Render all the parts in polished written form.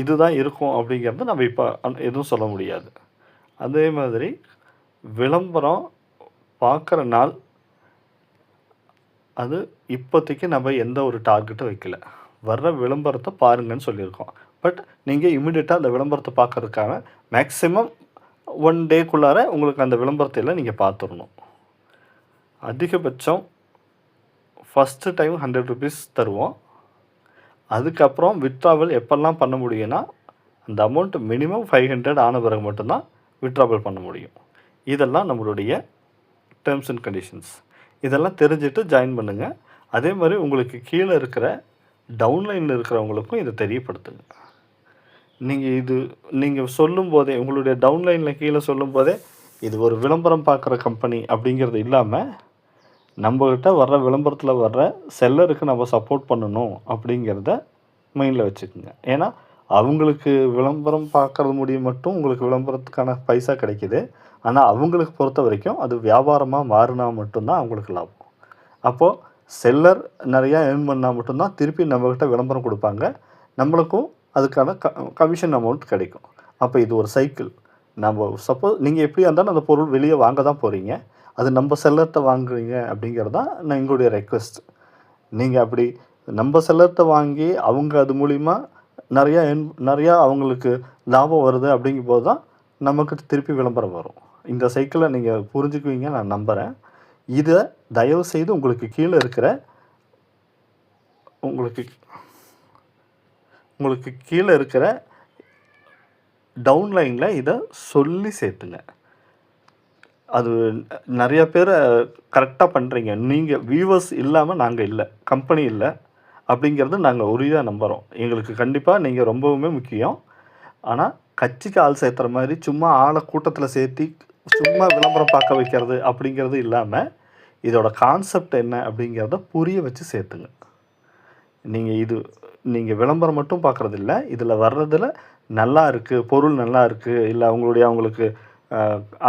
இதுதான் இருக்கும் அப்படிங்கிறது நம்ம இப்போ எதுவும் சொல்ல முடியாது. அதே மாதிரி விளம்பரம் பார்க்குற நாள் அது இப்போதைக்கு நம்ம எந்த ஒரு டார்கெட்டும் வைக்கல. வர்ற விளம்பரத்த பாருங்கன்னு சொல்லியிருக்கோம். பட் நீங்கள் இமிடியேட்டா அந்த விளம்பரத்த பார்க்கறதுக்காக மேக்ஸிமம் 1 டேக்குள்ளார உங்களுக்கு அந்த விளம்பரத்த எல்லாம் நீங்க பார்த்துரணும். அதிகபட்சம் ஃபர்ஸ்ட்டு டைம் ₹100 தருவோம். அதுக்கப்புறம் வித்ட்ராவல் எப்போல்லாம் பண்ண முடியும்னா, அந்த அமௌண்ட் மினிமம் 500 ஆன பிறகு மட்டும்தான் வித்ட்ராவல் பண்ண முடியும். இதெல்லாம் நம்மளுடைய டெர்ம்ஸ் அண்ட் கண்டிஷன்ஸ். இதெல்லாம் தெரிஞ்சுட்டு ஜாயின் பண்ணுங்க. அதே மாதிரி உங்களுக்கு கீழே இருக்கிற டவுன்லைனில் இருக்கிறவங்களுக்கும் இதை தெரியப்படுத்துங்க. நீங்கள் சொல்லும்போதே உங்களுடைய டவுன்லைனில் கீழே சொல்லும்போதே இது ஒரு விளம்பரம் பார்க்குற கம்பெனி அப்படிங்கிறது இல்லாமல் நம்மக்கிட்ட வர்ற விளம்பரத்தில் வர்ற செல்லருக்கு நம்ம சப்போர்ட் பண்ணணும் அப்படிங்கிறத மைண்டில் வச்சுக்கோங்க. ஏன்னா அவங்களுக்கு விளம்பரம் பார்க்குறது முடியும் மட்டும் உங்களுக்கு விளம்பரத்துக்கான பைசா கிடைக்கிது. ஆனால் அவங்களுக்கு பொறுத்த வரைக்கும் அது வியாபாரமாக மாறினா மட்டும்தான் அவங்களுக்கு லாபம். அப்போது செல்லர் நிறையா ஏர்ன் பண்ணால் மட்டும்தான் திருப்பி நம்மக்கிட்ட விளம்பரம் கொடுப்பாங்க. நம்மளுக்கும் அதுக்கான கமிஷன் அமௌண்ட் கிடைக்கும். அப்போ இது ஒரு சைக்கிள். நம்ம சப்போஸ் நீங்கள் எப்படியா இருந்தாலும் அந்த பொருள் வெளியே வாங்க தான் போகிறீங்க. அது நம்ம செல்லர்கிட்ட வாங்குறீங்க அப்படிங்கிறது தான் எங்களுடைய ரெக்வெஸ்ட். நீங்கள் அப்படி நம்ம செல்லர்கிட்ட வாங்கி அவங்க அது மூலிமா நிறையா அவங்களுக்கு லாபம் வருது அப்படிங்கும்போது தான் நமக்கு திருப்பி விளம்பரம் வரும். இந்த சைக்கிளை நீங்கள் புரிஞ்சுக்குவீங்க நான் நம்புகிறேன். இதை தயவுசெய்து உங்களுக்கு கீழே இருக்கிற உங்களுக்கு கீழே இருக்கிற டவுன்லைனில் இதை சொல்லி சேர்த்துங்க. அது நிறையா பேர் கரெக்டாக பண்ணுறீங்க. நீங்கள் வியூவர்ஸ் இல்லாமல் நாங்கள் இல்லை, கம்பெனி இல்லை அப்படிங்கிறது நாங்கள் உறுதியாக நம்புகிறோம். எங்களுக்கு கண்டிப்பாக நீங்கள் ரொம்பவுமே முக்கியம். ஆனால் கட்சிக்கு ஆள் சேர்த்துற மாதிரி சும்மா ஆளை கூட்டத்தில் சேர்த்தி சும்மா விளம்பரம் பார்க்க வைக்கிறது அப்படிங்கிறது இல்லாமல் இதோட கான்செப்ட் என்ன அப்படிங்கிறத புரிய வச்சு சேர்த்துங்க. நீங்கள் விளம்பரம் மட்டும் பார்க்குறதில்ல, இதில் வர்றதில் நல்லா இருக்குது, பொருள் நல்லா இருக்குது, இல்லை அவங்களுக்கு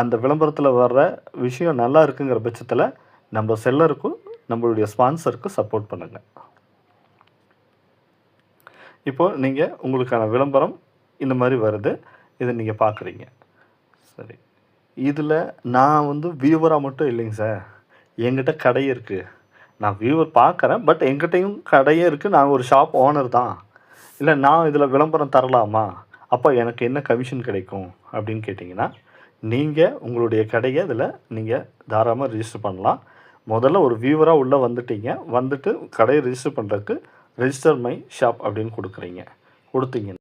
அந்த விளம்பரத்தில் வர்ற விஷயம் நல்லா இருக்குங்கிற பட்சத்தில் நம்ம செல்லருக்கும் நம்மளுடைய ஸ்பான்சருக்கும் சப்போர்ட் பண்ணுங்கள். இப்போது நீங்கள் உங்களுக்கான விளம்பரம் இந்த மாதிரி வருது, இதை நீங்கள் பார்க்குறீங்க. சரி, இதில் நான் வியூவராக மட்டும் இல்லைங்க சார், என்கிட்ட கடை இருக்குது, நான் வியூவர் பார்க்குறேன், பட் என்கிட்டையும் கடையே இருக்குது, நான் ஒரு ஷாப் ஓனர் தான், இல்லை நான் இதில் விளம்பரம் தரலாமா, அப்போ எனக்கு என்ன கமிஷன் கிடைக்கும் அப்படின்னு கேட்டிங்கன்னா, நீங்கள் உங்களுடைய கடையை இதில் நீங்கள் தாராளமாக ரிஜிஸ்டர் பண்ணலாம். முதல்ல ஒரு வியூவராக உள்ளே வந்துட்டு கடையை ரிஜிஸ்டர் பண்ணுறதுக்கு ரெஜிஸ்டர் மை ஷாப் அப்படின்னு கொடுத்தீங்கன்னா